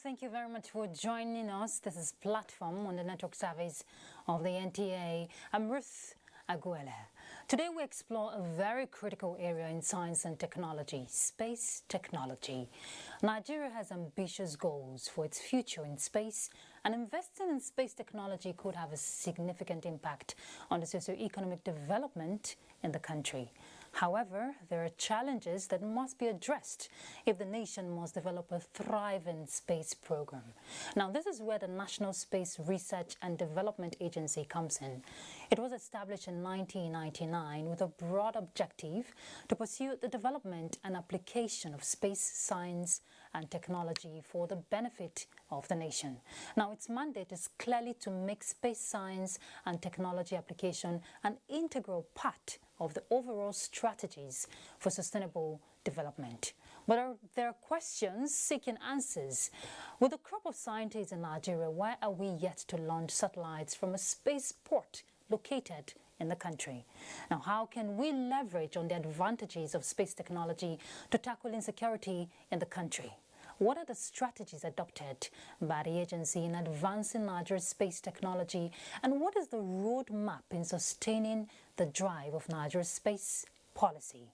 thank you very much for joining us. This is Platform on the network service of the NTA. I'm Ruth Aguele. Today we explore a very critical area in science and technology, space technology. Nigeria has ambitious goals for its future in space, and investing in space technology could have a significant impact on the socio-economic development in the country. However, there are challenges that must be addressed if the nation must develop a thriving space program. Now, this is where the National Space Research and Development Agency comes in. It was established in 1999 with a broad objective to pursue the development and application of space science and technology for the benefit of the nation. Now, its mandate is clearly to make space science and technology application an integral part of the overall strategies for sustainable development. But there are questions seeking answers. With the crop of scientists in Nigeria, why are we yet to launch satellites from a spaceport located in the country? Now, how can we leverage on the advantages of space technology to tackle insecurity in the country? What are the strategies adopted by the agency in advancing Nigeria's space technology, and what is the roadmap in sustaining the drive of Nigeria's space policy?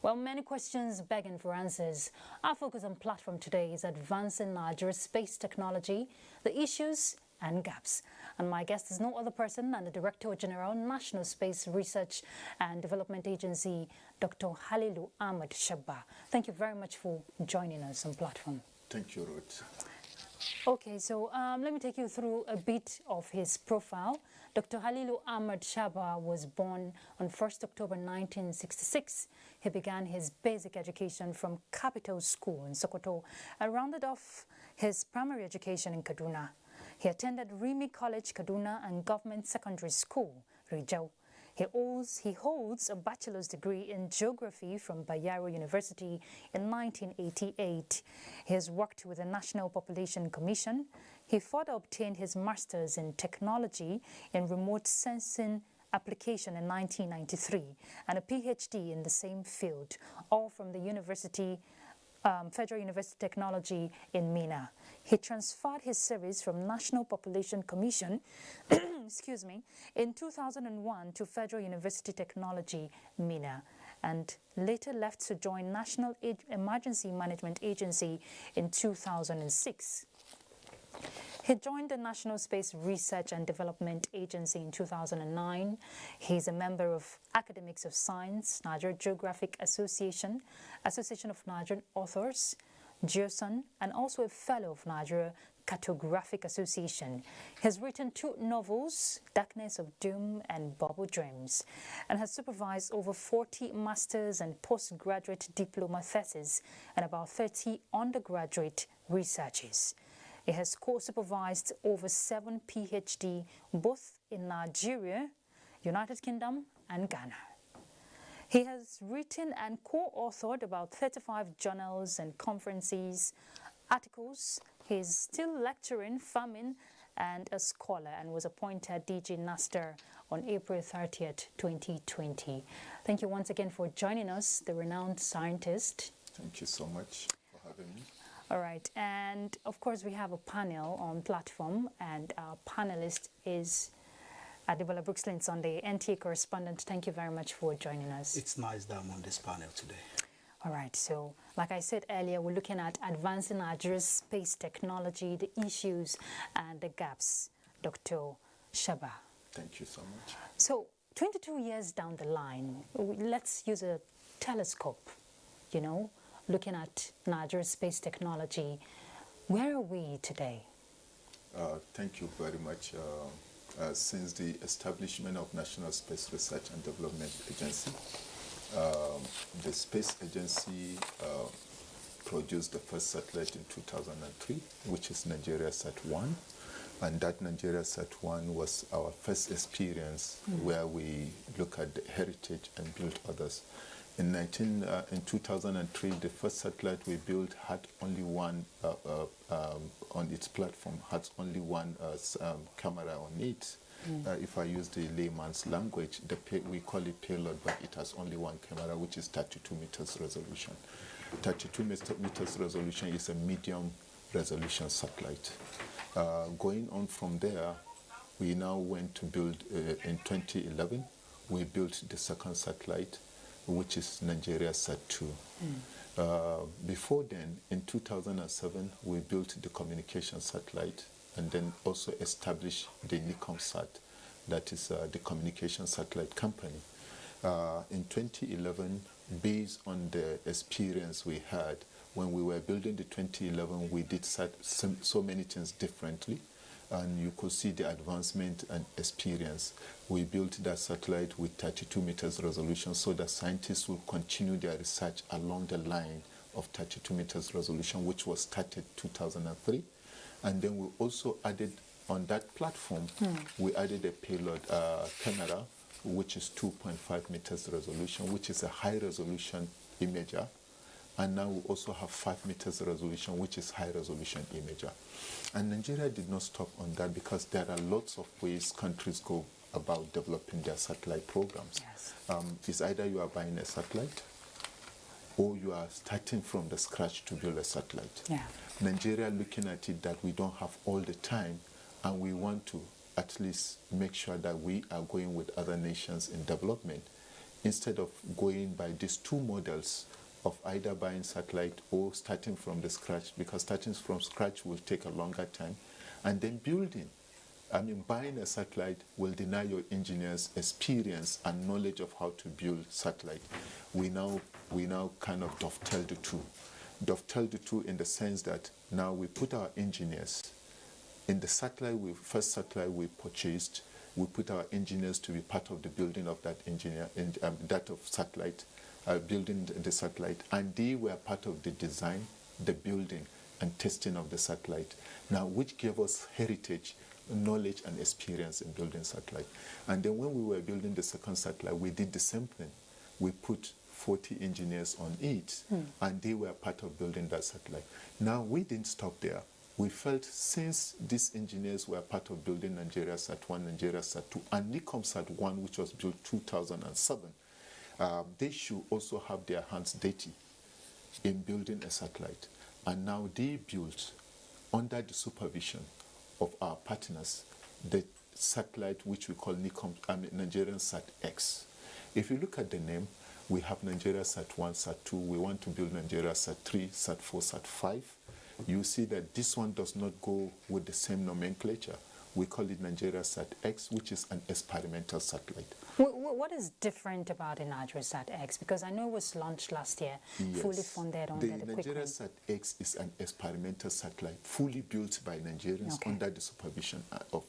Well, many questions begging for answers. Our focus on Platform today is advancing Nigeria's space technology, the issues and gaps. And my guest is no other person than the Director General, National Space Research and Development Agency, Dr. Halilu Ahmad Shaba. Thank you very much for joining us on Platform. Thank you, Ruth. Okay, so let me take you through a bit of his profile. Dr. Halilu Ahmad Shaba was born on 1st October 1966. He began his basic education from Capital School in Sokoto and rounded off his primary education in Kaduna. He attended Rimi College, Kaduna, and Government Secondary School, Rijau. He holds a bachelor's degree in geography from Bayero University in 1988. He has worked with the National Population Commission. He further obtained his master's in technology in remote sensing application in 1993 and a PhD in the same field, all from the Federal University Technology in Minna. He transferred his service from National Population Commission excuse me, in 2001 to Federal University Technology, Minna, and later left to join National Emergency Management Agency in 2006. He joined the National Space Research and Development Agency in 2009. He's a member of Academics of Science, Nigeria Geographic Association, Association of Nigerian Authors, GeoSun, and also a fellow of Nigeria Cartographic Association. He has written 2 novels, Darkness of Doom and Bubble Dreams, and has supervised over 40 master's and postgraduate diploma theses and about 30 undergraduate researches. He has co-supervised over 7 PhD, both in Nigeria, United Kingdom, and Ghana. He has written and co-authored about 35 journals and conferences, articles. He's still lecturing, farming, and a scholar, and was appointed DG Nasrda on April 30th, 2020. Thank you once again for joining us, the renowned scientist. Thank you so much for having me. All right, and of course we have a panel on Platform, and our panelist is Adebola Brooks-Linson on the NTA correspondent. Thank you very much for joining us. It's nice that I'm on this panel today. All right, so like I said earlier, we're looking at advancing Nigeria's space technology, the issues and the gaps. Dr. Shaba. Thank you so much. So 22 years down the line, let's use a telescope, you know, looking at Nigeria's space technology. Where are we today? Thank you very much. Since the establishment of National Space Research and Development Agency, the Space Agency produced the first satellite in 2003, which is Nigeria Sat-1. And that Nigeria Sat-1 was our first experience where we look at the heritage and build others. In 2003, the first satellite we built had only one, on its platform, had only one camera on it. If I use the layman's language, we call it payload, but it has only one camera, which is 32 meters resolution. 32 meters resolution is a medium resolution satellite. Going on from there, we now went to build, in 2011, we built the second satellite, which is Nigeria Sat-2. Before then, in 2007, we built the communication satellite and then also established the NICOMSAT, that is the communication satellite company. In 2011, based on the experience we had, when we were building the 2011, we did so many things differently, and you could see the advancement and experience. We built that satellite with 32 meters resolution so that scientists will continue their research along the line of 32 meters resolution, which was started 2003. And then we also added on that platform, we added a payload camera, which is 2.5 meters resolution, which is a high resolution imager. And now we also have 5 meters resolution, which is high resolution imager. And Nigeria did not stop on that because there are lots of ways countries go about developing their satellite programs. Yes. It's either you are buying a satellite or you are starting from the scratch to build a satellite. Yeah. Nigeria looking at it that we don't have all the time, and we want to at least make sure that we are going with other nations in development instead of going by these two models of either buying satellite or starting from the scratch, because starting from scratch will take a longer time, and then building. Buying a satellite will deny your engineers experience and knowledge of how to build satellite. We now kind of dovetail the two. Dovetail the two in the sense that now we put our engineers in the satellite. First satellite we purchased, we put our engineers to be part of the building of that that of satellite, building the satellite, and they were part of the design, the building, and testing of the satellite. Now, which gave us heritage, knowledge, and experience in building satellite. And then when we were building the second satellite, we did the same thing. We put 40 engineers on it, and they were part of building that satellite. Now, we didn't stop there. We felt since these engineers were part of building Nigeria Sat-1, Nigeria Sat-2, and NICOMSAT-1, which was built 2007, they should also have their hands dirty in building a satellite. And now they built, under the supervision of our partners, the satellite which we call Nigerian Sat-X. If you look at the name, we have Nigeria Sat-1, Sat-2. We want to build Nigeria Sat-3, Sat-4, Sat-5. You see that this one does not go with the same nomenclature. We call it Nigeria Sat-X, which is an experimental satellite. What is different about the Nigeria Sat-X? Because I know it was launched last year, Yes. fully funded under the Nigeria Sat-X is an experimental satellite, fully built by Nigerians under the supervision of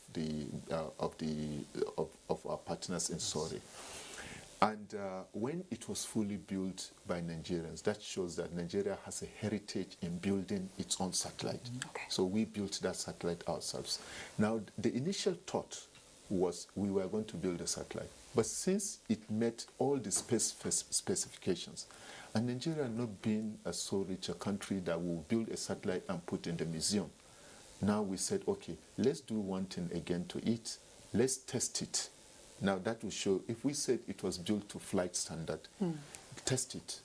our partners in Surrey. And when it was fully built by Nigerians, that shows that Nigeria has a heritage in building its own satellite. So we built that satellite ourselves. Now, the initial thought was we were going to build a satellite. But since it met all the specifications, and Nigeria not being so rich a country that will build a satellite and put in the museum, now we said, okay, let's do one thing again to it. Let's test it. Now that will show, if we said it was built to flight standard, test it.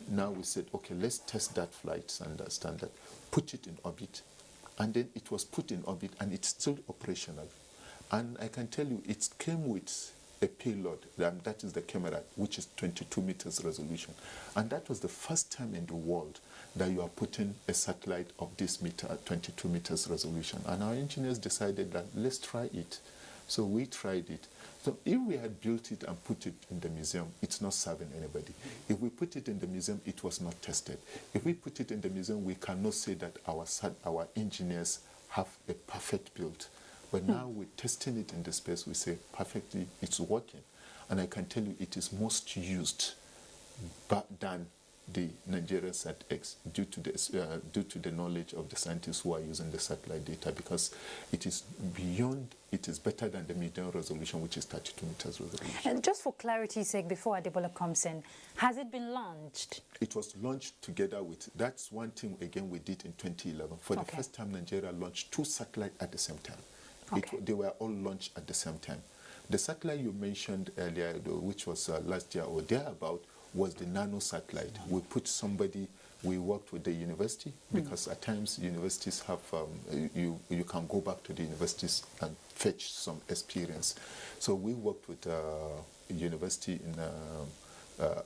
Now we said, okay, let's test that flight standard, put it in orbit. And then it was put in orbit and it's still operational. And I can tell you, it came with a payload, that is the camera, which is 22 meters resolution. And that was the first time in the world that you are putting a satellite of this meter at 22 meters resolution. And our engineers decided that let's try it. So we tried it. So if we had built it and put it in the museum, it's not serving anybody. If we put it in the museum, it was not tested. If we put it in the museum, we cannot say that our engineers have a perfect build. But now we're testing it in the space, we say perfectly, it's working. And I can tell you it is most used than the Nigeria Sat-X due to the knowledge of the scientists who are using the satellite data, because it is beyond, it is better than the medium resolution, which is 32 meters resolution. And just for clarity's sake, before Adebola comes in, has it been launched? It was launched together with, that's one thing again we did in 2011. For the first time, Nigeria launched 2 satellites at the same time. They were all launched at the same time. The satellite you mentioned earlier, which was last year or thereabout, was the nano satellite. We put somebody we worked with the university because at times universities have, you can go back to the universities and fetch some experience. So we worked with a university in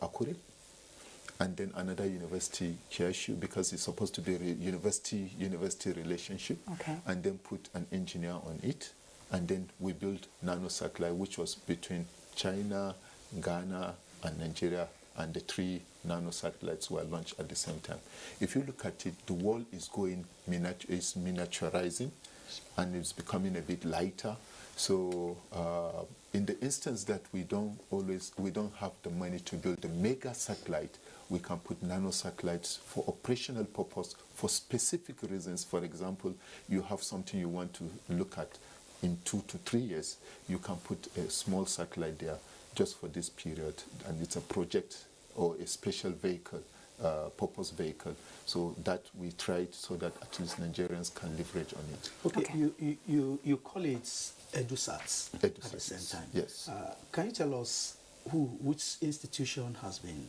Akure, and then another university, Kiashu, because it's supposed to be a university relationship, and then put an engineer on it, and then we built nanosatellite, which was between China, Ghana, and Nigeria, and the 3 nanosatellites were launched at the same time. If you look at it, the world is going, is miniaturizing, and it's becoming a bit lighter. So in the instance that we don't have the money to build the mega satellite, we can put nanosatellites for operational purpose, for specific reasons. For example, you have something you want to look at in 2 to 3 years, you can put a small satellite there just for this period, and it's a project or a special vehicle, purpose vehicle. So that we tried so that at least Nigerians can leverage on it. Okay. You call it EduSats at the same time. Yes. Can you tell us which institution has been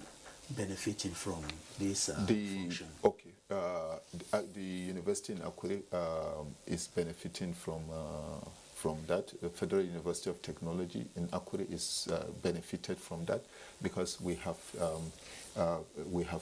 benefiting from this function? Okay. The university in Akure is benefiting from that. The Federal University of Technology in Akure is benefited from that because we have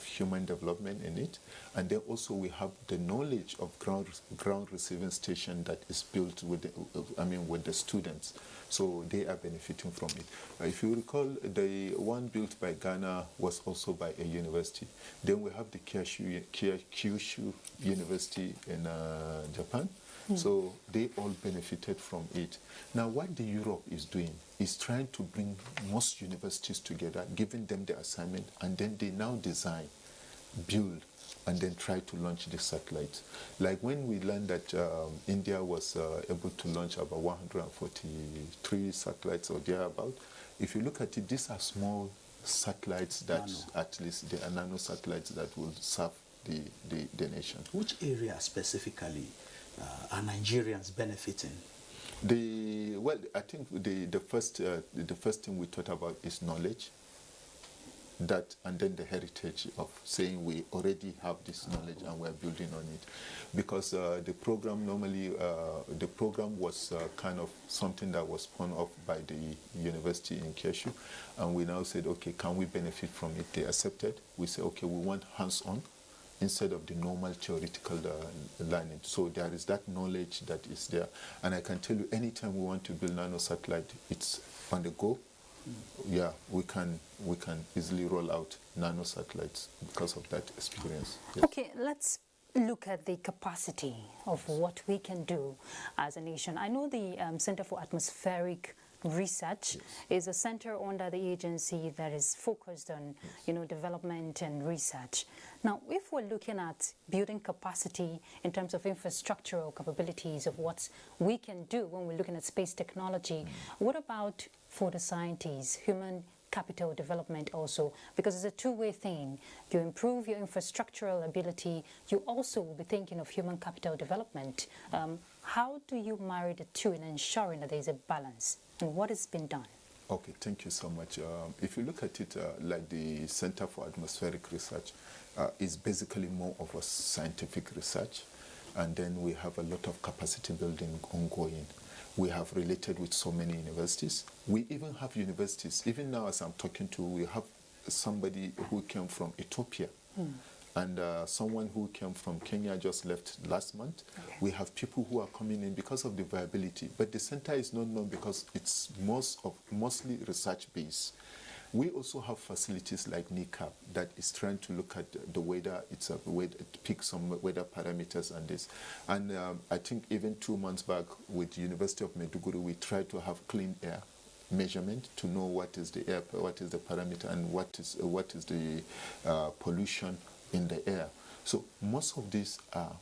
human development in it, and then also we have the knowledge of ground receiving station that is built with the students, so they are benefiting from it. If you recall, the one built by Ghana was also by a university. Then we have the Kyushu University in Japan. So they all benefited from it. Now what the Europe is doing is trying to bring most universities together, giving them the assignment, and then they now design, build, and then try to launch the satellites. Like when we learned that India was able to launch about 143 satellites or thereabout, if you look at it, these are small satellites that at least they are nano satellites that will serve the nation. Which area specifically are Nigerians benefiting? I think the first thing we thought about is knowledge. That and then the heritage of saying we already have this knowledge and we're building on it, because the program normally the program was kind of something that was spun off by the university in Kyushu, and we now said, okay, can we benefit from it? They accepted. We said, okay, we want hands-on instead of the normal theoretical learning. So there is that knowledge that is there, and I can tell you, anytime we want to build nano satellite, it's on the go. Yeah, we can easily roll out nano satellites because of that experience. Yes. Okay, let's look at the capacity of what we can do as a nation. I know the Center for Atmospheric Research is a center under the agency that is focused on, development and research. Now, if we're looking at building capacity in terms of infrastructural capabilities of what we can do when we're looking at space technology, what about for the scientists, human capital development also? Because it's a two-way thing. You improve your infrastructural ability, you also will be thinking of human capital development. How do you marry the two in ensuring that there is a balance? And what has been done? Okay, thank you so much. If you look at it, like the Center for Atmospheric Research is basically more of a scientific research, and then we have a lot of capacity building ongoing. We have related with so many universities. We even have universities, even now as I'm talking to, we have somebody who came from Ethiopia, and someone who came from Kenya just left last month. Okay. We have people who are coming in because of the viability, but the center is not known because it's mostly research-based. We also have facilities like NICAP that is trying to look at the weather. It's a way to pick some weather parameters and this. And I think even 2 months back with the University of Maiduguri, we tried to have clean air measurement to know what is the air, what is the parameter, and what is the pollution in the air. So most of these are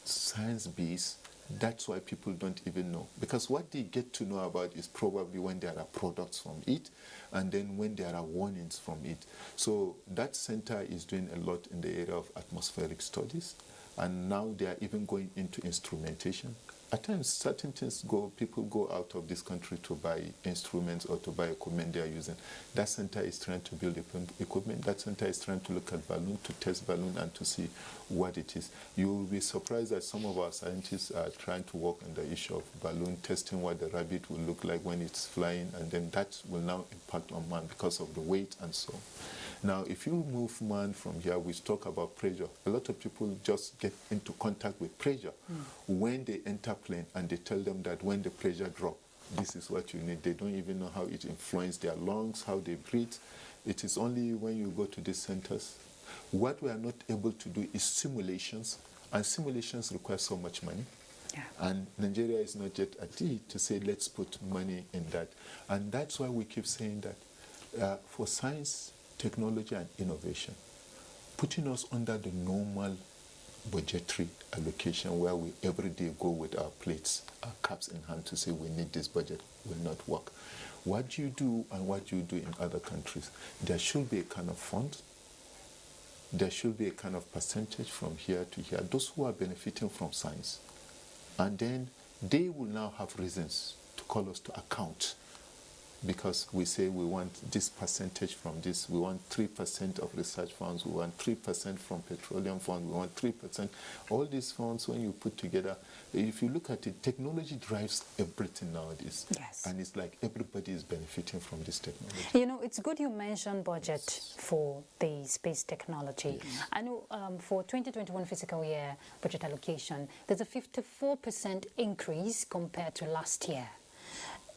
science-based. That's why people don't even know, because what they get to know about is probably when there are products from it, and then when there are warnings from it. So that center is doing a lot in the area of atmospheric studies, and now they are even going into instrumentation, At times, certain things people go out of this country to buy instruments or to buy equipment they are using. That center is trying to build equipment. That center is trying to look at balloon, to test balloon and to see what it is. You will be surprised that some of our scientists are trying to work on the issue of balloon testing, what the rabbit will look like when it's flying, and then that will now impact on man because of the weight and so on. Now, if you move man from here, we talk about pressure. A lot of people just get into contact with pressure when they enter plane, and they tell them that when the pressure drop, this is what you need. They don't even know how it influences their lungs, how they breathe. It is only when you go to these centers. What we are not able to do is simulations, and simulations require so much money. Yeah. And Nigeria is not yet at it to say, let's put money in that. And that's why we keep saying that for science, technology and innovation, putting us under the normal budgetary allocation where we every day go with our plates, our caps in hand to say we need this budget will not work. What you do and what you do in other countries, there should be a kind of fund, there should be a kind of percentage from here to here, those who are benefiting from science. And then they will now have reasons to call us to account, because we say we want this percentage from this, we want 3% of research funds, we want 3% from petroleum funds, we want 3%. All these funds, when you put together, if you look at it, technology drives everything nowadays. Yes. And it's like everybody is benefiting from this technology. You know, it's good you mentioned budget for the space technology. Yes. I know for 2021 fiscal year budget allocation, there's a 54% increase compared to last year.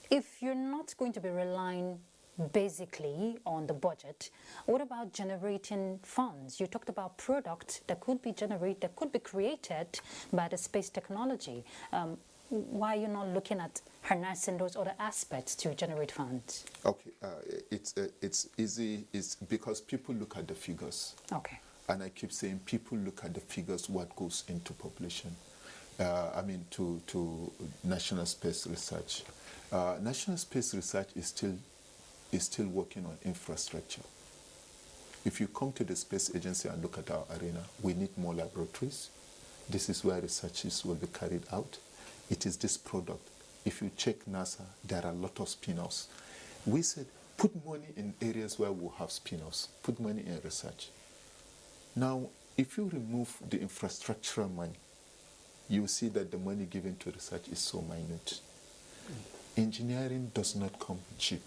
If you're not going to be relying basically on the budget, what about generating funds? You talked about products that could be generated, that could be created by the space technology. Why are you not looking at harnessing those other aspects to generate funds? Okay, it's easy. It's because people look at the figures. Okay. And I keep saying people look at the figures, what goes into population. To national space research. National space research is still working on infrastructure. If you come to the space agency and look at our arena, we need more laboratories. This is where researches will be carried out. It is this product. If you check NASA, there are a lot of spin-offs. We said, put money in areas where we have spin-offs. Put money in research. Now, if you remove the infrastructural money, you see that the money given to research is so minute. Engineering does not come cheap.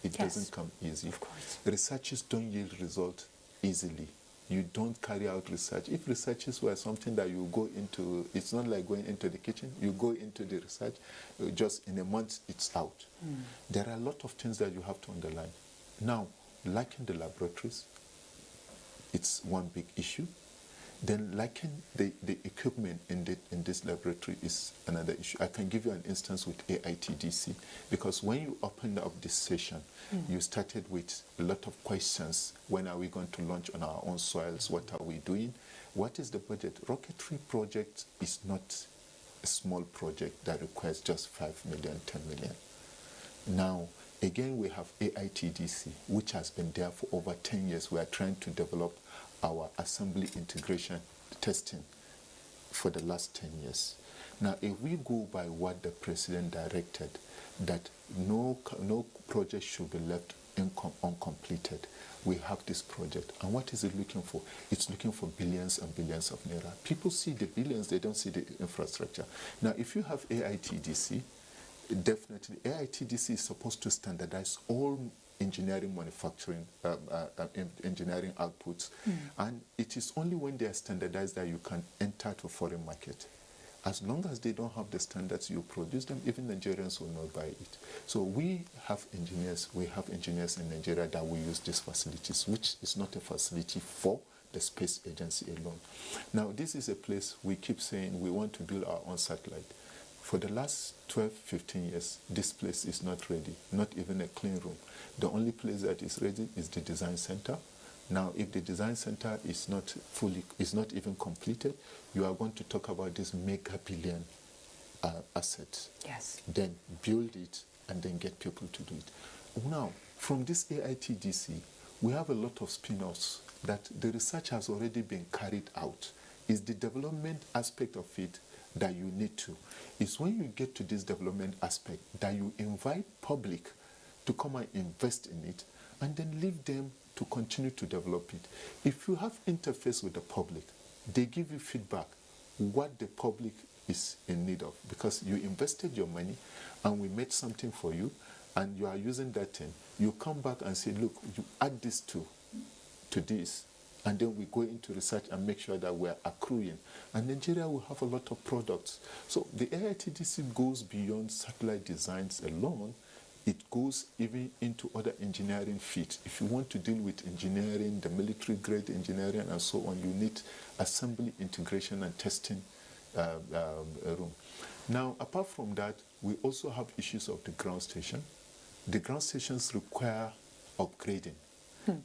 It doesn't come easy. Of course. Researches don't yield results easily. You don't carry out research. If researches were something that you go into, it's not like going into the kitchen. You go into the research, just in a month, it's out. There are a lot of things that you have to underline. Now, lacking the laboratories, it's one big issue. Then lacking the equipment in this laboratory is another issue. I can give you an instance with AITDC, because when you opened up this session, you started with a lot of questions. When are we going to launch on our own soils? What are we doing? What is the budget? Rocketry project is not a small project that requires just 5 million, 10 million. Now, again, we have AITDC, which has been there for over 10 years. We are trying to develop our assembly integration testing for the last 10 years. Now, if we go by what the president directed, that no project should be left uncompleted, we have this project. And what is it looking for? It's looking for billions and billions of naira. People see the billions, they don't see the infrastructure. Now, if you have AITDC, definitely AITDC is supposed to standardize all engineering manufacturing, engineering outputs. And it is only when they are standardized that you can enter to foreign market. As long as they don't have the standards you produce them, even Nigerians will not buy it. So we have engineers in Nigeria that will use these facilities, which is not a facility for the space agency alone. Now, this is a place we keep saying we want to build our own satellite. For the last 12, 15 years, this place is not ready, not even a clean room. The only place that is ready is the design center. Now, if the design center is not even completed, you are going to talk about this mega billion asset. Yes. Then build it and then get people to do it. Now, from this AITDC, we have a lot of spin-offs that the research has already been carried out. It's the development aspect of it that you need to. It's when you get to this development aspect that you invite public to come and invest in it, and then leave them to continue to develop it. If you have interface with the public, they give you feedback what the public is in need of, because you invested your money and we made something for you, and you are using that thing. You come back and say, look, you add this to this, and then we go into research and make sure that we're accruing. And Nigeria will have a lot of products. So the AITDC goes beyond satellite designs alone. It goes even into other engineering feats. If you want to deal with engineering, the military grade engineering and so on, you need assembly, integration and testing room. Now, apart from that, we also have issues of the ground station. The ground stations require upgrading.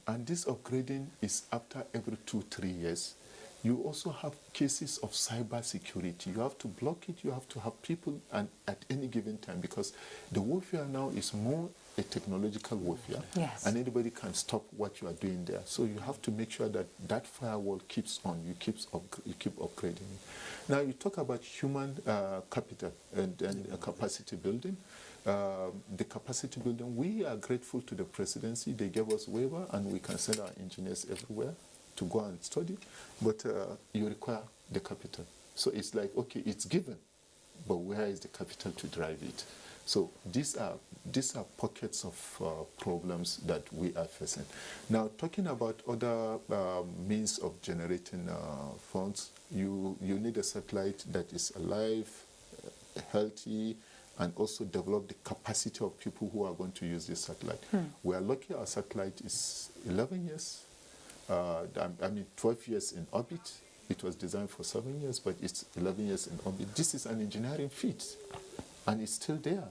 And this upgrading is after every 2-3 years. You also have cases of cyber security. You have to block it. You have to have people and at any given time, because the warfare now is more a technological warfare. Yes. And anybody can stop what you are doing there. So you have to make sure that that firewall keeps on. You keep upgrading it. Now you talk about human capital and capacity building. The capacity building, we are grateful to the presidency. They gave us waiver and we can send our engineers everywhere to go and study, but you require the capital. So it's like, okay, it's given, but where is the capital to drive it? So these are pockets of problems that we are facing. Now, talking about other means of generating funds, you need a satellite that is alive, healthy, and also develop the capacity of people who are going to use this satellite. We are lucky our satellite is 11 years. 12 years in orbit. It was designed for 7 years, but it's 11 years in orbit. This is an engineering feat, and it's still there,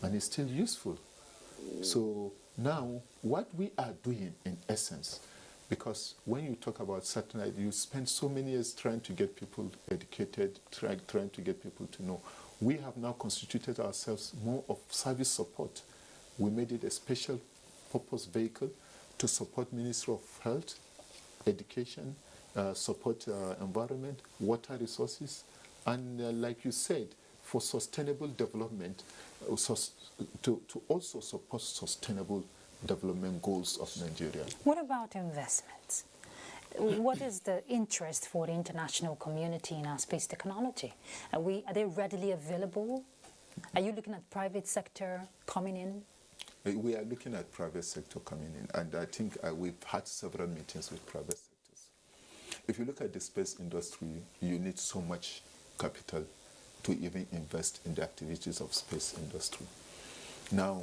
and it's still useful. So now, what we are doing in essence, because when you talk about satellite, you spend so many years trying to get people educated, trying to get people to know. We have now constituted ourselves more of service support. We made it a special purpose vehicle to support Ministry of Health, Education, support environment, water resources, and like you said, for sustainable development, to also support sustainable development goals of Nigeria. What about investments? What is the interest for the international community in our space technology? Are they readily available? Are you looking at private sector coming in? We are looking at private sector coming in, and I think we've had several meetings with private sectors. If you look at the space industry, you need so much capital to even invest in the activities of space industry. Now,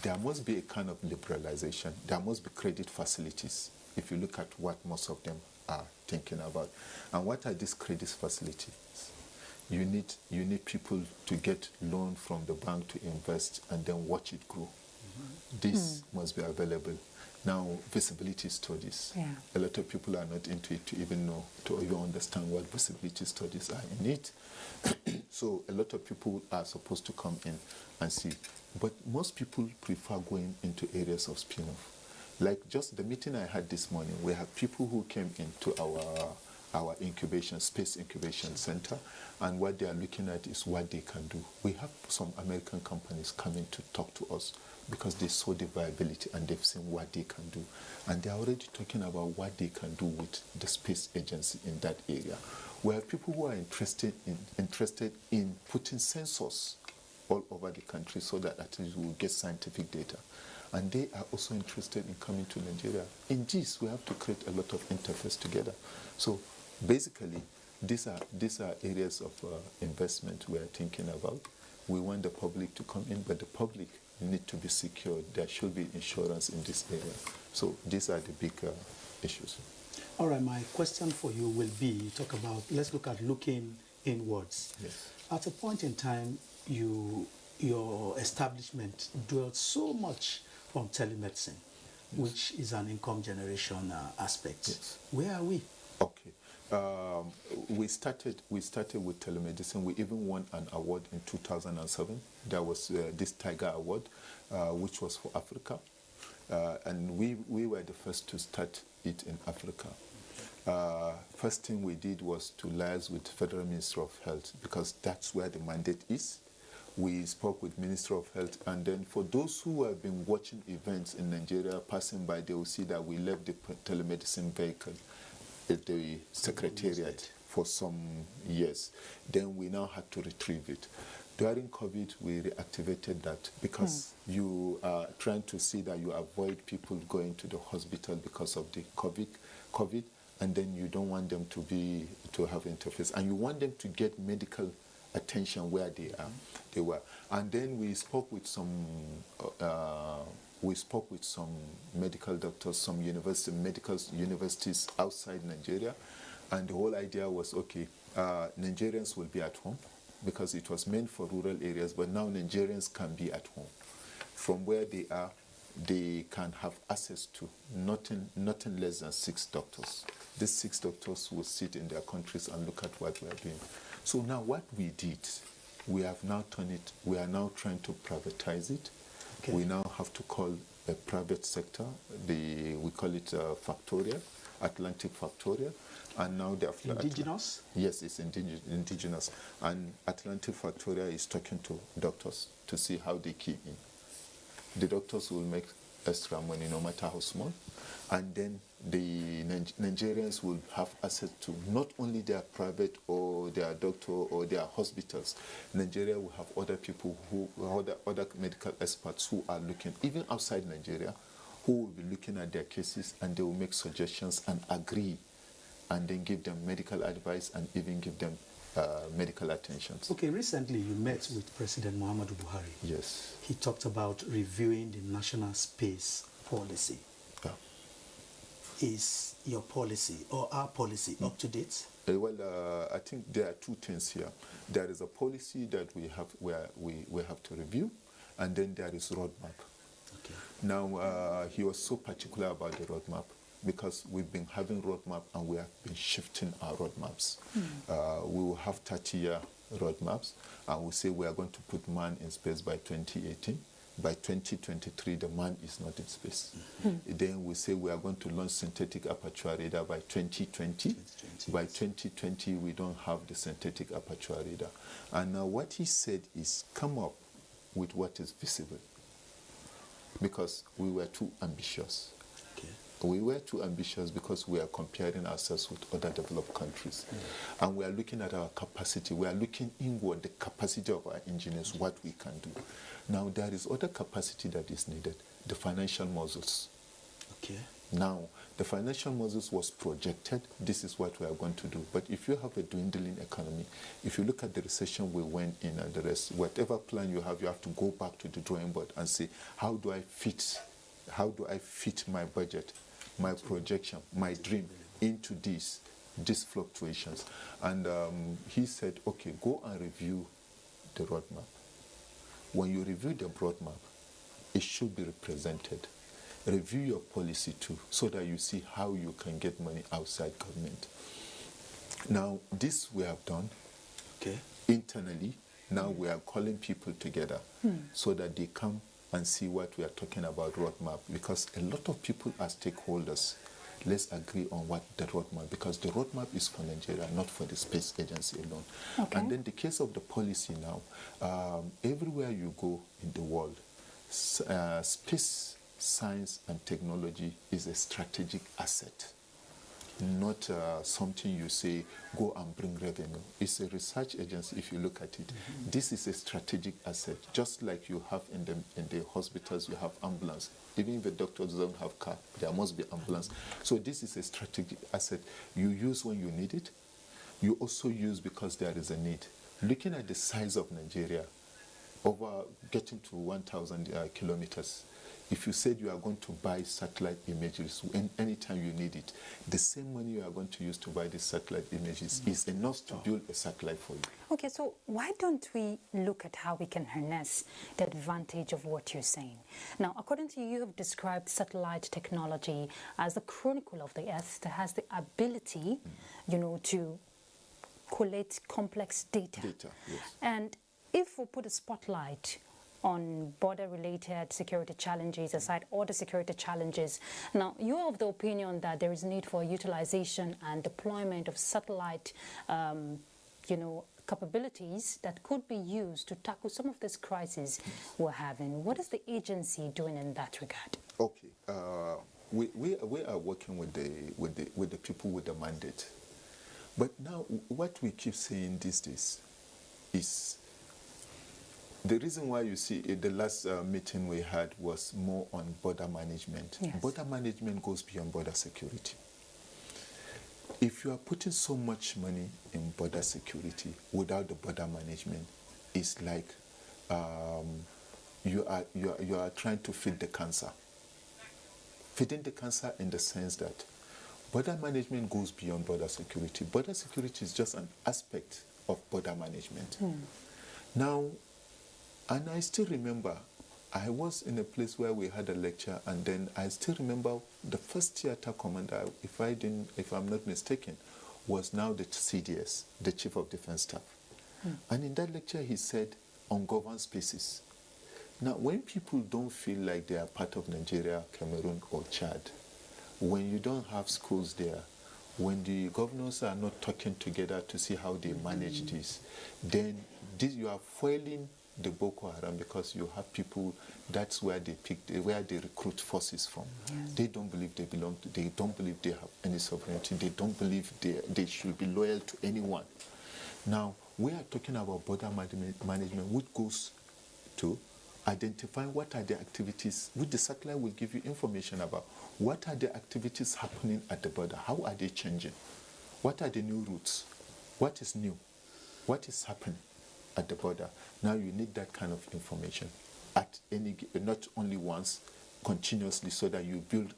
there must be a kind of liberalization. There must be credit facilities. If you look at what most of them are thinking about. And what are these credit facilities? You need people to get loan from the bank to invest and then watch it grow. This must be available. Now, visibility studies. Yeah. A lot of people are not into it to even know, to even understand what visibility studies are in it. So a lot of people are supposed to come in and see. But most people prefer going into areas of spin-off. Like just the meeting I had this morning, we have people who came into our incubation, space incubation center, and what they are looking at is what they can do. We have some American companies coming to talk to us because they saw the viability and they've seen what they can do. And they're already talking about what they can do with the space agency in that area. We have people who are interested in putting sensors all over the country so that at least we'll get scientific data. And they are also interested in coming to Nigeria. In this, we have to create a lot of interface together. So basically, these are areas of investment we are thinking about. We want the public to come in, but the public need to be secured. There should be insurance in this area. So these are the big issues. All right, my question for you will be, talk about, let's look at looking inwards. Yes. At a point in time, your establishment dwelt so much on telemedicine, which is an income generation aspect. Yes. Where are we? Okay. We started with telemedicine. We even won an award in 2007. There was this Tiger Award, which was for Africa. And we were the first to start it in Africa. First thing we did was to liaise with Federal Ministry of Health, because that's where the mandate is. We spoke with Ministry of Health, and then for those who have been watching events in Nigeria passing by, they will see that we left the telemedicine vehicle at the Secretariat for some years. Then we now had to retrieve it. During COVID, we reactivated that because you are trying to see that you avoid people going to the hospital because of the COVID, and then you don't want them to have interface, and you want them to get medical attention where they were. And then we spoke with some medical doctors, some universities outside Nigeria, and the whole idea was, okay, Nigerians will be at home, because it was meant for rural areas, but now Nigerians can be at home. From where they are, they can have access to nothing less than 6 doctors. These 6 doctors will sit in their countries and look at what we are doing. So now what we did, we are now trying to privatize it. Okay. We now have to call a private sector, we call it Factoria, Atlantic Factoria. And now they have indigenous? Yes, it's indigenous. And Atlantic Factoria is talking to doctors to see how they keep in. The doctors will make extra money no matter how small. And then the Nigerians will have access to not only their private or their doctor or their hospitals. Nigeria will have other people other medical experts who are looking, even outside Nigeria, who will be looking at their cases, and they will make suggestions and agree, and then give them medical advice and even give them medical attentions. Okay, recently you met with President Muhammadu Buhari. Yes. He talked about reviewing the national space policy. Yeah. Is your policy or our policy up to date? Well, I think there are 2 things here. There is a policy that we have where we have to review, and then there is roadmap. Okay. Now, he was so particular about the roadmap, because we've been having roadmap and we have been shifting our roadmaps. We will have 30-year roadmaps, and we say we are going to put man in space by 2018. By 2023, the man is not in space. Then we say we are going to launch synthetic aperture radar by 2020. By 2020, we don't have the synthetic aperture radar. And now what he said is, come up with what is visible, because we were too ambitious. Okay. We were too ambitious because we are comparing ourselves with other developed countries. And we are looking at our capacity. We are looking inward, the capacity of our engineers, what we can do. Now, there is other capacity that is needed, the financial muscles. Okay. Now, the financial muscles was projected, this is what we are going to do. But if you have a dwindling economy, if you look at the recession we went in and the rest, whatever plan you have to go back to the drawing board and say, how do I fit my budget, my projection, my dream into these fluctuations? And he said, okay, go and review the roadmap. When you review the roadmap, it should be represented. Review your policy too, so that you see how you can get money outside government. Now, this we have done internally. Now we are calling people together so that they come and see what we are talking about roadmap, because a lot of people are stakeholders. Let's agree on what the roadmap, because the roadmap is for Nigeria, not for the space agency alone. Okay. And then the case of the policy now, everywhere you go in the world, space science and technology is a strategic asset, not something you say, go and bring revenue. It's a research agency, if you look at it. This is a strategic asset, just like you have in the hospitals, you have ambulance. Even if the doctors don't have car, there must be ambulance. So this is a strategic asset. You use when you need it. You also use because there is a need. Looking at the size of Nigeria, over getting to 1,000 kilometers, if you said you are going to buy satellite images anytime you need it, the same money you are going to use to buy the satellite images is enough to build a satellite for you. Okay, so why don't we look at how we can harness the advantage of what you're saying? Now, according to you, you have described satellite technology as the chronicle of the Earth that has the ability, to collate complex data. Yes. And if we put a spotlight on border-related security challenges, aside other security challenges. Now, you're of the opinion that there is need for utilization and deployment of satellite, capabilities that could be used to tackle some of these crises we're having. What is the agency doing in that regard? Okay, we are working with the people with the mandate, but now what we keep saying these days is the reason why you see the last meeting we had was more on border management. Yes. Border management goes beyond border security. If you are putting so much money in border security without the border management, it's like you are trying to feed the cancer. Feeding the cancer in the sense that border management goes beyond border security. Border security is just an aspect of border management. Now, and I still remember, I was in a place where we had a lecture, and then I still remember the first theater commander, if I'm not mistaken, was now the CDS, the Chief of Defense Staff. And in that lecture he said, ungoverned spaces. Now, when people don't feel like they are part of Nigeria, Cameroon, or Chad, when you don't have schools there, when the governors are not talking together to see how they manage this, then you are foiling the Boko Haram, because you have people, that's where they where they recruit forces from. Yes. They don't believe they belong to, they don't believe they have any sovereignty, they don't believe they should be loyal to anyone. Now, we are talking about border management, which goes to identifying what are the activities, which the satellite will give you information about. What are the activities happening at the border? How are they changing? What are the new routes? What is new? What is happening at the border? Now you need that kind of information at not only once, continuously, so that you build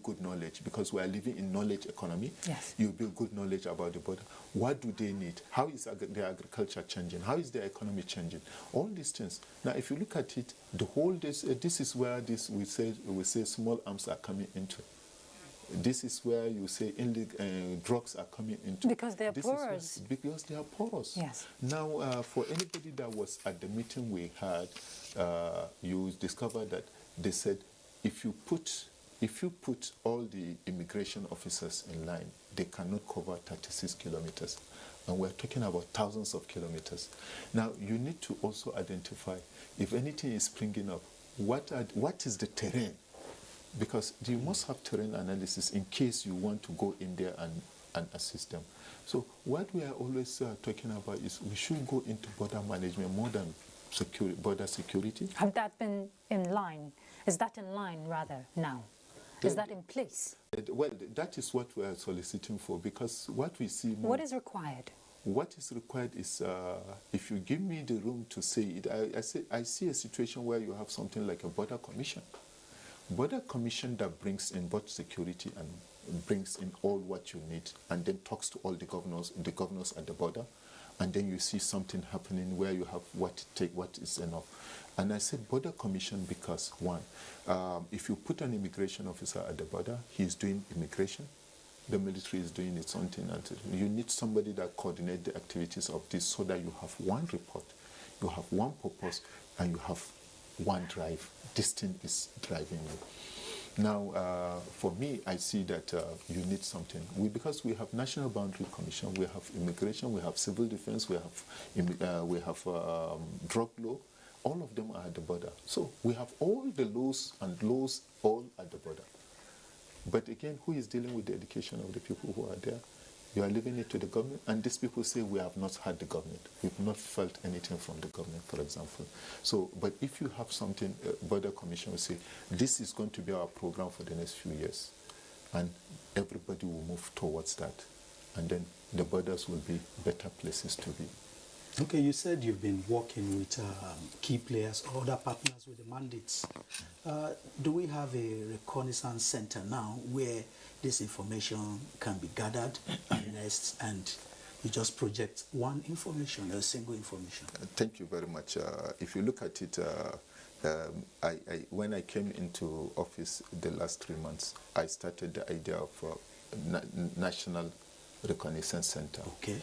good knowledge, because we are living in knowledge economy. Yes. You build good knowledge about the border. What do they need? How is their agriculture changing? How is their economy changing? All these things. Now, if you look at it, the whole this is where we say small arms are coming into. This is where you say drugs are coming into. Because they are porous. Because they are porous. Yes. Now, for anybody that was at the meeting we had, you discover that they said if you put all the immigration officers in line, they cannot cover 36 kilometers. And we're talking about thousands of kilometers. Now, you need to also identify if anything is springing up, what is the terrain? Because you must have terrain analysis in case you want to go in there and assist them. So what we are always talking about is we should go into border management more than border security. Have that been in line? Is that in line rather now? Is that in place? Well, that is what we are soliciting for, because what we see more... What is required? What is required is, if you give me the room to say it, I see a situation where you have something like a border commission. Border commission that brings in both security and brings in all what you need, and then talks to all the governors at the border, and then you see something happening where you have what is enough. And I said border commission because, one, if you put an immigration officer at the border, he's doing immigration, the military is doing its own thing, and you need somebody that coordinates the activities of this, so that you have one report, you have one purpose, and you have one drive. This thing is driving you. Now, for me, I see that you need something. Because we have National Boundary Commission, we have immigration, we have civil defense, we have drug law. All of them are at the border. So we have all the laws and laws all at the border. But again, who is dealing with the education of the people who are there? You are leaving it to the government, and these people say we have not had the government. We've not felt anything from the government, for example. So, but if you have something, border commission will say, this is going to be our program for the next few years, and everybody will move towards that, and then the borders will be better places to be. Okay, you said you've been working with key players or other partners with the mandates. Do we have a reconnaissance center now where this information can be gathered, and you just project one information, a single information? Thank you very much. If you look at it, when I came into office the last 3 months, I started the idea of national Reconnaissance Center. Okay.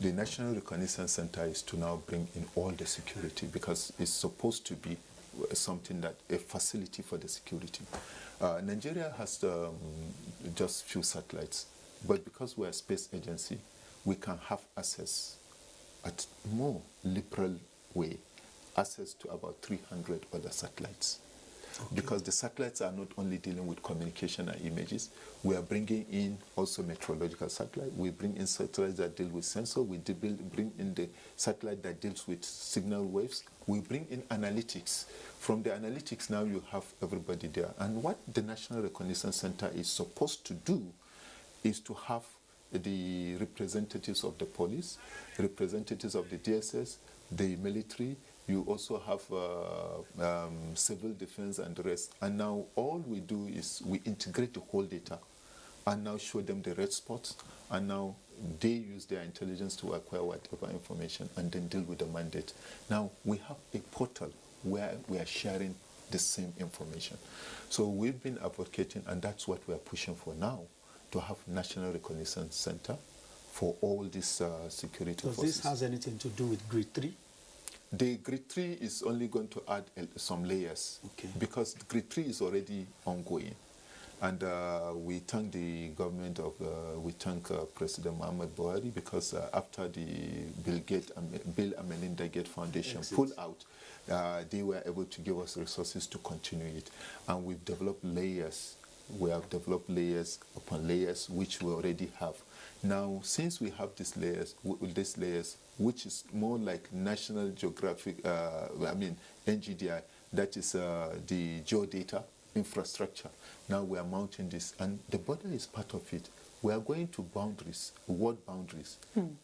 The National Reconnaissance Center is to now bring in all the security, because it's supposed to be something that a facility for the security. Nigeria has just few satellites, but because we're a space agency, we can have access at more liberal way, access to about 300 other satellites. Okay. Because the satellites are not only dealing with communication and images, we are bringing in also meteorological satellite. We bring in satellites that deal with sensor. We bring in the satellite that deals with signal waves. We bring in analytics. From the analytics, now you have everybody there. And what the National Reconnaissance Center is supposed to do is to have the representatives of the police, representatives of the DSS, the military. You also have civil defense and the rest. And now all we do is we integrate the whole data and now show them the red spots. And now they use their intelligence to acquire whatever information and then deal with the mandate. Now we have a portal where we are sharing the same information. So we've been advocating, and that's what we are pushing for now, to have National Reconnaissance Center for all these security forces. Does this has anything to do with Grid 3? The Grid 3 is only going to add some layers, okay, because Grid 3 is already ongoing. And we thank the government of, we thank President Ahmad Buhari, because after the Bill and Melinda Gates Foundation pulled out, they were able to give us resources to continue it. And we've developed layers. We have developed layers upon layers, which we already have. Now, since we have these layers, which is more like National Geographic, NGDI, that is the geodata infrastructure. Now we are mounting this, and the border is part of it. We are going to boundaries, ward boundaries.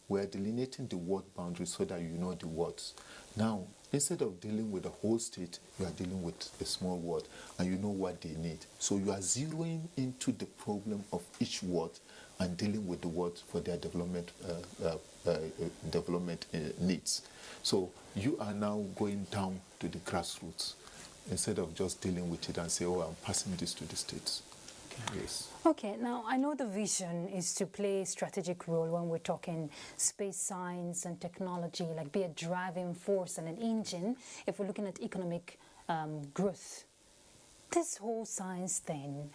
We are delineating the ward boundaries so that you know the wards. Now, instead of dealing with the whole state, you are dealing with a small ward, and you know what they need. So you are zeroing into the problem of each ward and dealing with the wards for their development needs. So you are now going down to the grassroots, instead of just dealing with it and say, oh, I'm passing this to the states. Okay. Yes. Okay, now I know the vision is to play a strategic role when we're talking space science and technology, like be a driving force and an engine if we're looking at economic growth. This whole science thing,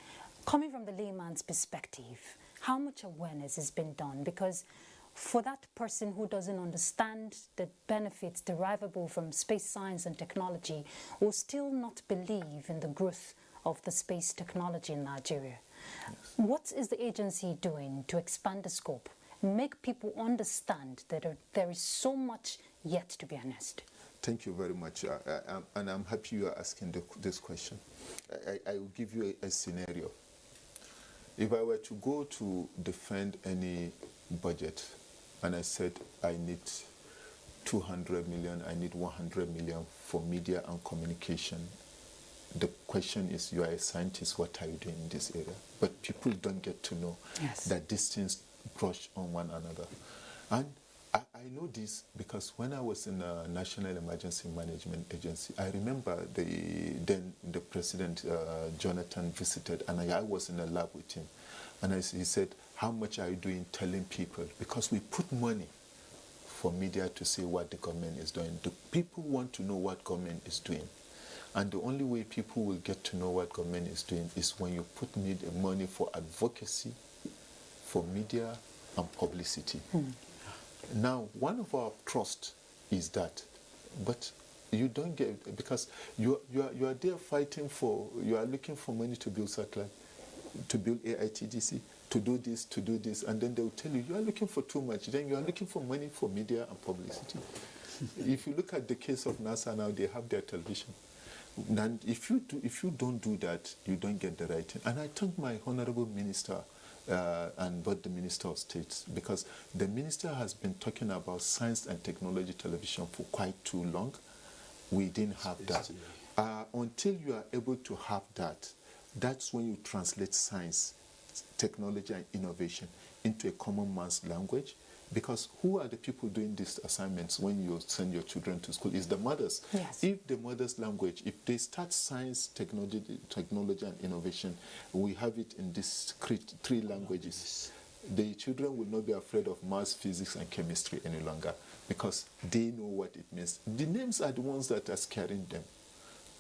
coming from the layman's perspective, how much awareness has been done? Because for that person who doesn't understand the benefits derivable from space science and technology, will still not believe in the growth of the space technology in Nigeria. Yes. What is the agency doing to expand the scope, make people understand that there is so much yet to be harnessed? Thank you very much, and I'm happy you are asking this question. I will give you a scenario. If I were to go to defend any budget, and I said I need 200 million, I need 100 million for media and communication, the question is, you are a scientist, what are you doing in this area? But people don't get to know that these things brush on one another. And I know this because when I was in a National Emergency Management Agency, I remember then the President, Jonathan, visited, and I was in a lab with him. And he said, how much are you doing telling people? Because we put money for media to say what the government is doing. The people want to know what government is doing. And the only way people will get to know what government is doing is when you put money for advocacy, for media and publicity. Now, one of our trust is that, but you don't get, because you are there fighting for, you are looking for money to build satellite, to build AITDC, to do this, and then they will tell you, you are looking for too much, then you are looking for money for media and publicity. If you look at the case of NASA now, they have their television. And if you don't do that, you don't get the right thing. And I thank my honorable minister and both the Minister of State, because the minister has been talking about science and technology television for quite too long. We didn't have that. Until you are able to have that, that's when you translate science, technology and innovation into a common man's language. Because who are the people doing these assignments when you send your children to school? It's the mothers. Yes. If the mother's language, if they start science, technology and innovation, we have it in these three languages. The children will not be afraid of maths, physics, and chemistry any longer because they know what it means. The names are the ones that are scaring them.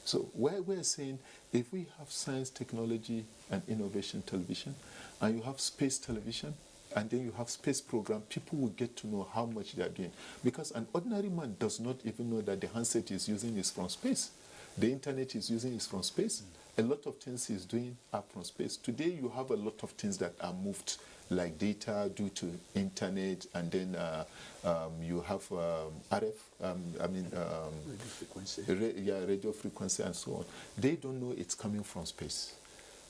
So where we're saying, if we have science, technology, and innovation television, and you have space television, and then you have space program, people will get to know how much they are doing. Because an ordinary man does not even know that the handset he's using is from space. The internet he's using is from space. A lot of things he's doing are from space. Today you have a lot of things that are moved, like data due to internet, and then you have RF, Radio frequency. radio frequency and so on. They don't know it's coming from space.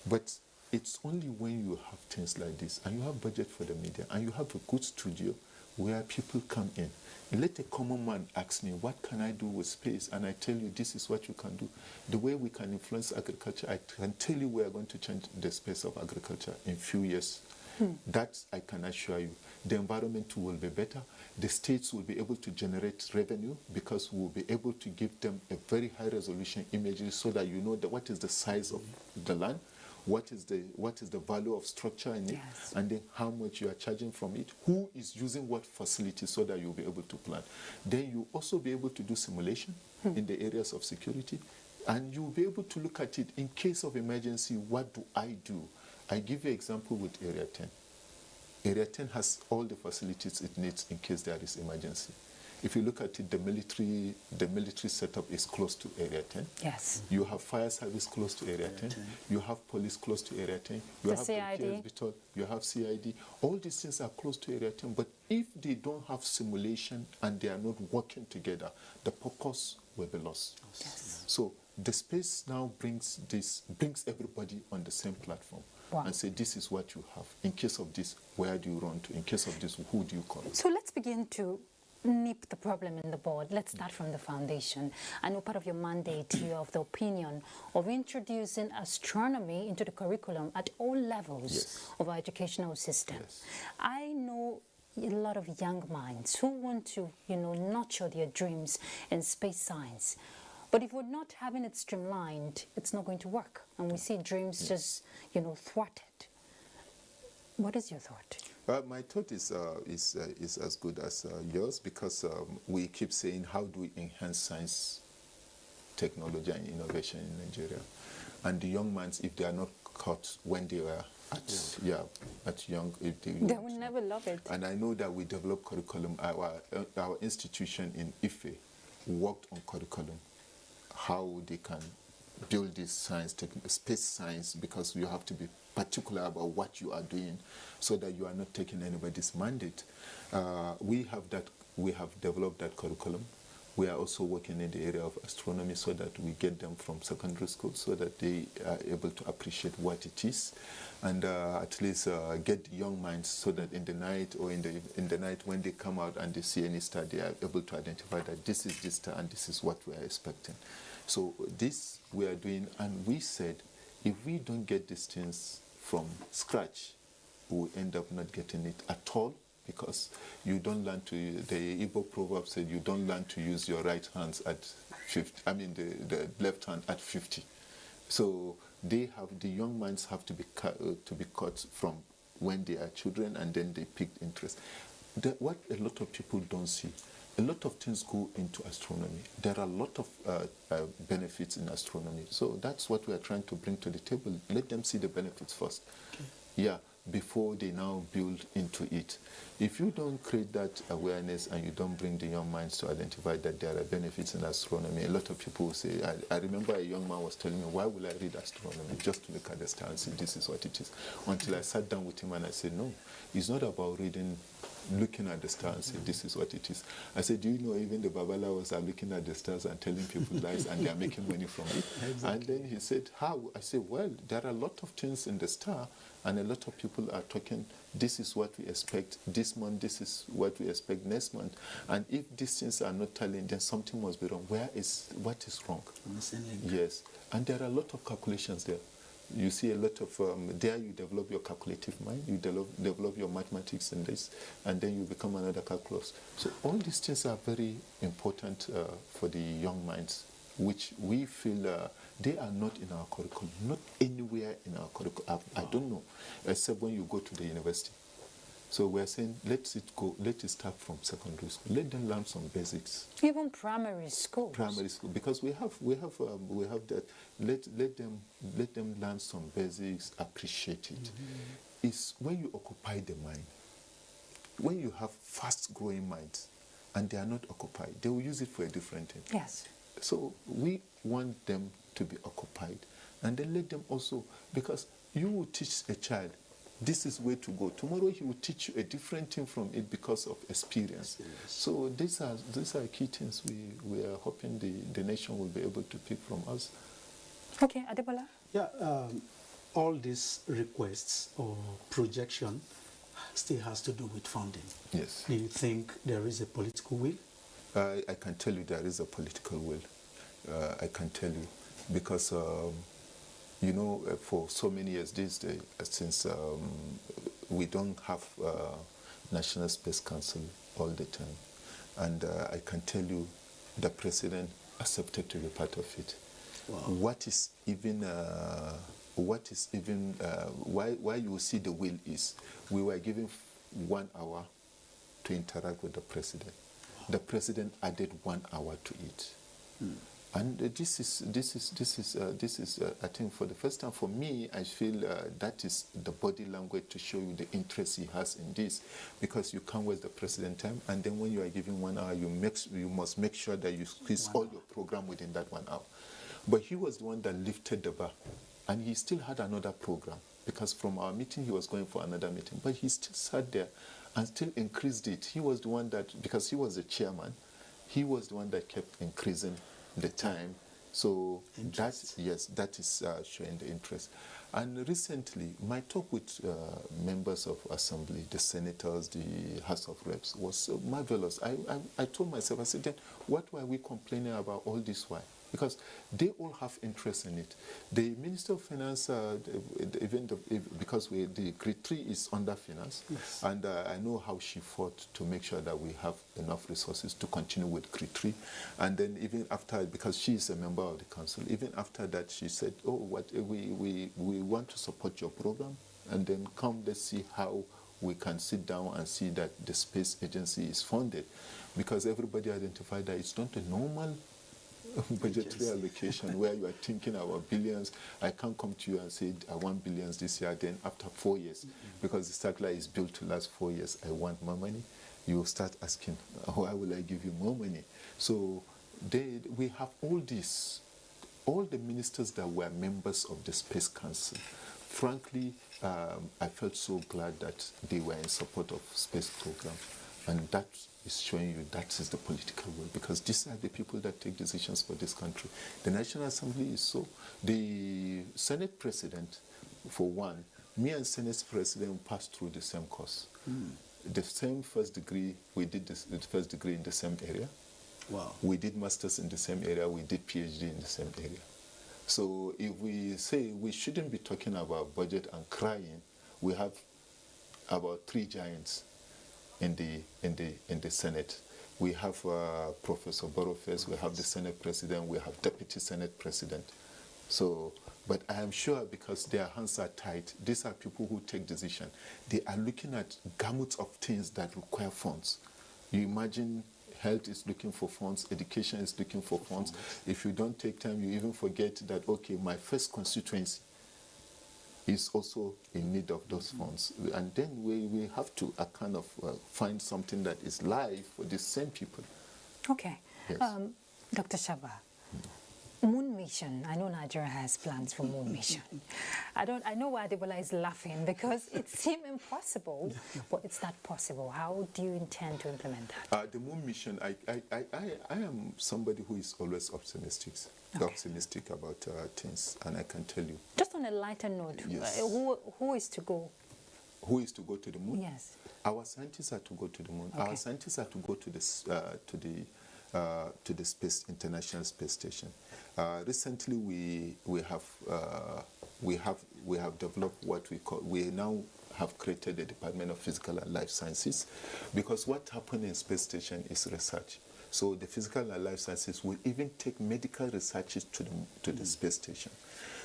But it's only when you have things like this, and you have budget for the media, and you have a good studio where people come in. Let a common man ask me, what can I do with space? And I tell you, this is what you can do. The way we can influence agriculture, I can tell you we are going to change the space of agriculture in few years. That I can assure you. The environment will be better. The states will be able to generate revenue because we will be able to give them a very high resolution imagery so that you know what is the size of the land, what is the value of structure in it, Yes. and then how much you are charging from it, who is using what facility so that you'll be able to plan. Then you also be able to do simulation in the areas of security, and you'll be able to look at it in case of emergency. What do I do? I give you an example with Area 10. Area 10 has all the facilities it needs in case there is emergency. If you look at it, the military setup is close to Area 10. Yes. You have fire service close to Area 10. You have police close to Area 10. You The have CID. hospital. You have CID. All these things are close to Area 10. But if they don't have simulation and they are not working together, the purpose will be lost. Yes. So the space now brings everybody on the same platform. Wow. And say, this is what you have. In case of this, where do you run to? In case of this, who do you call? So let's begin to nip the problem in the bud. Let's start from the foundation. I know part of your mandate, you have the opinion of introducing astronomy into the curriculum at all levels Yes. of our educational system. Yes. I know a lot of young minds who want to, nurture their dreams in space science. But if we're not having it streamlined, it's not going to work. And we see dreams just, thwarted. What is your thought? My thought is as good as yours, because we keep saying, how do we enhance science, technology, and innovation in Nigeria? And the young minds, if they are not caught when they were at young, if they will never love it. And I know that we develop curriculum. Our institution in Ife worked on curriculum, how they can build this science, space science, because you have to be particular about what you are doing so that you are not taking anybody's mandate. We have developed that curriculum. We are also working in the area of astronomy so that we get them from secondary school so that they are able to appreciate what it is, and at least get the young minds so that in the night or in the night when they come out and they see any star, they are able to identify that this is this star and this is what we are expecting. So this we are doing, and we said if we don't get these things from scratch, we will end up not getting it at all, because you don't learn to, the Igbo proverb said, you don't learn to use your right hands at 50, the left hand at 50. So the young minds have to be caught from when they are children, and then they pick interest. What a lot of people don't see, a lot of things go into astronomy. There are a lot of benefits in astronomy. So that's what we are trying to bring to the table. Let them see the benefits first. Okay. Yeah, before they now build into it. If you don't create that awareness and you don't bring the young minds to identify that there are benefits in astronomy, a lot of people will say, I remember a young man was telling me, why will I read astronomy? Just to look at the stars and see this is what it is. Until I sat down with him and I said, no, it's not about looking at the stars and say, this is what it is. I said, do you know even the Babalawas are looking at the stars and telling people lies and they are making money from it? Exactly. And then he said, how? I said, well, there are a lot of things in the star, and a lot of people are talking, this is what we expect this month, this is what we expect next month. And if these things are not telling, then something must be wrong. What is wrong? Yes. And there are a lot of calculations there. You see a lot of, there you develop your calculative mind, you develop your mathematics in this, and then you become another calculus. So all these things are very important for the young minds, which we feel they are not in our curriculum, not anywhere in our curriculum. I don't know, except when you go to the university. So we're saying let it start from secondary school. Let them learn some basics. Even primary school. Primary school, because we have that. Let them learn some basics, appreciate it. It's when you occupy the mind, when you have fast growing minds and they are not occupied, they will use it for a different thing. Yes. So we want them to be occupied, and then let them also, because you will teach a child this is where to go. Tomorrow he will teach you a different thing from it because of experience. Yes. So these are key things we are hoping the nation will be able to pick from us. Okay, Adebola? Yeah, all these requests or projection still has to do with funding. Yes. Do you think there is a political will? I can tell you there is a political will. I can tell you because you know, for so many years these days, since we don't have National Space Council all the time, and I can tell you the president accepted to be part of it. Wow. What is even why you see the will is we were given 1 hour to interact with the president. Wow. The president added 1 hour to it. And this is I think for the first time for me, I feel that is the body language to show you the interest he has in this, because you can't waste the president time, and then when you are giving 1 hour, you must make sure that you squeeze all your program within that 1 hour. But he was the one that lifted the bar, and he still had another program, because from our meeting he was going for another meeting, but he still sat there and still increased it. He was the one that, because he was the chairman, he was the one that kept increasing the time. So that is showing the interest. And recently, my talk with members of assembly, the senators, the House of Reps, was marvelous. I told myself, I said, then what were we complaining about all this while? Because they all have interest in it. The Minister of Finance, because the grade 3 is under finance, yes. And I know how she fought to make sure that we have enough resources to continue with grade 3. And then even after, because she is a member of the council, even after that she said, oh, we want to support your program, and then come, let's see how we can sit down and see that the space agency is funded. Because everybody identified that it's not a normal budgetary allocation where you are thinking about billions. I can't come to you and say I want billions this year, then after 4 years, because the circular is built to last 4 years, I want more money. You start asking, why will I give you more money? So we have all this, all the ministers that were members of the Space Council. Frankly, I felt so glad that they were in support of space program, and that is showing you that is the political will, because these are the people that take decisions for this country. The National Assembly is so. The Senate President, for one, me and Senate President passed through the same course. The same first degree, we did the first degree in the same area. Wow. We did masters in the same area, we did PhD in the same area. So if we say we shouldn't be talking about budget and crying, we have about 3 giants in the Senate. We have Professor Borough-Face, we have the Senate President, we have Deputy Senate President. So, but I am sure because their hands are tight, these are people who take decisions. They are looking at gamut of things that require funds. You imagine health is looking for funds, education is looking for funds. If you don't take time, you even forget that, okay, my first constituency is also in need of those funds. And then we have to kind of find something that is live for the same people. Okay. Yes. Dr. Shaba, Moon Mission. I know Nigeria has plans for Moon Mission. I know why Adebola is laughing, because it seemed impossible, but it's not possible. How do you intend to implement that? The Moon Mission, I am somebody who is always optimistic. Okay. Optimistic about things, and I can tell you. Just on a lighter note, yes. Who is to go? Who is to go to the moon? Yes. Our scientists are to go to the moon. Okay. Our scientists are to go to the International Space Station. Recently, we have developed what we now have created the Department of Physical and Life Sciences, because what happened in space station is research. So the physical and life sciences will even take medical researches to the space station.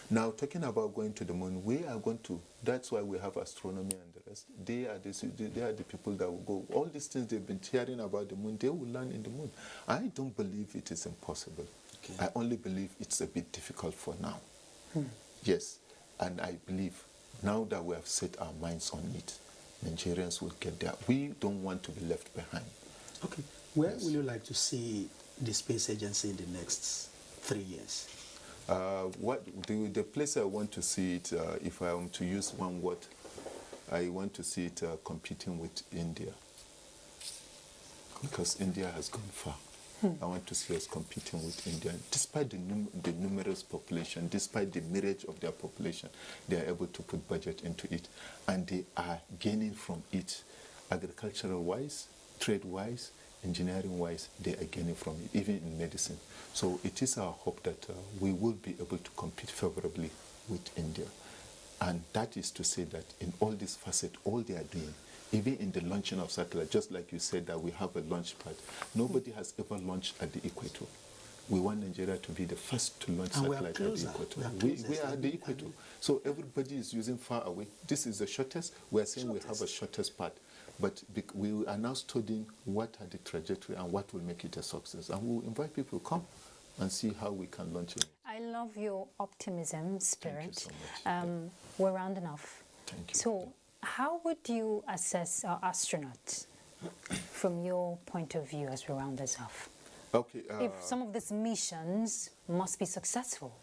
Now, talking about going to the moon, we are going to, that's why we have astronomy and the rest. They are the people that will go. All these things they've been hearing about the moon, they will land in the moon. I don't believe it is impossible. Okay. I only believe it's a bit difficult for now. Yes, and I believe now that we have set our minds on it, Nigerians will get there. We don't want to be left behind. Okay. Where will you like to see the space agency in the next 3 years? The place I want to see it, if I am to use one word, I want to see it competing with India. Because India has gone far. I want to see us competing with India. Despite the numerous population, despite the myriad of their population, they are able to put budget into it. And they are gaining from it, agricultural-wise, trade-wise, engineering-wise, they are gaining from it, even in medicine. So it is our hope that we will be able to compete favorably with India. And that is to say that in all these facets, all they are doing, even in the launching of satellite, just like you said that we have a launch pad, nobody has ever launched at the equator. We want Nigeria to be the first to launch satellite at the equator. We are at the equator. So everybody is using far away. This is the shortest. We are saying we have a shortest path. But we are now studying what are the trajectory and what will make it a success. And we'll invite people to come and see how we can launch it. I love your optimism spirit. Thank you so much. We're rounding off. Thank you. So how would you assess our astronauts from your point of view as we round this off? Okay. If some of these missions must be successful.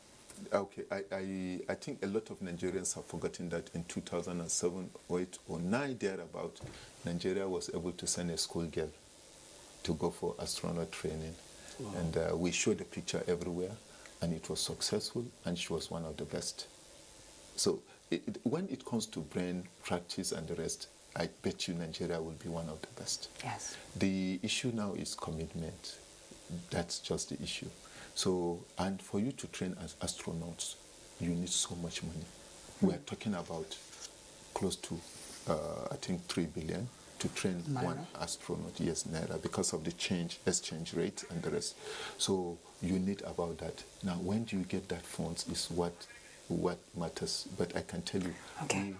Okay, I think a lot of Nigerians have forgotten that in 2007, 8, or 9, thereabout, Nigeria was able to send a schoolgirl to go for astronaut training. Wow. And we showed the picture everywhere, and it was successful, and she was one of the best. So when it comes to brain practice and the rest, I bet you Nigeria will be one of the best. Yes. The issue now is commitment. That's just the issue. So, and for you to train as astronauts, you need so much money. We are talking about close to, I think, 3 billion to train Naira? One astronaut. Yes, Naira, because of the exchange rate and the rest. So you need about that. Now, when do you get that funds is what matters. But I can tell you, okay,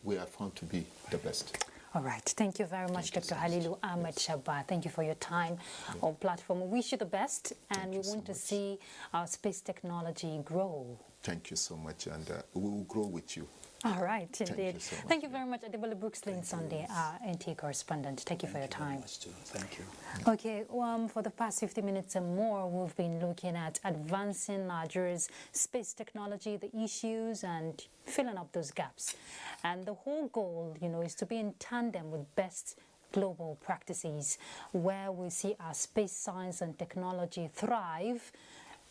we are found to be the best. All right. Thank you very much, Dr. Halilu Ahmad Shaba. Thank you for your time on platform. We wish you the best, and we want to see our space technology grow. Thank you so much, and we will grow with you. All right, indeed. Thank you so much. Thank you very much, Adebola Brookslyn Sunday, our NT correspondent. Thank you for your time. Thank you. Okay, for the past 50 minutes and more, we've been looking at advancing Nigeria's space technology, the issues, and filling up those gaps. And the whole goal, is to be in tandem with best global practices, where we see our space science and technology thrive,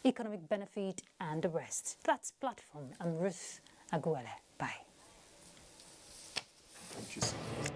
economic benefit, and the rest. That's Platform. I'm Ruth Aguele. Bye. Thank you so much.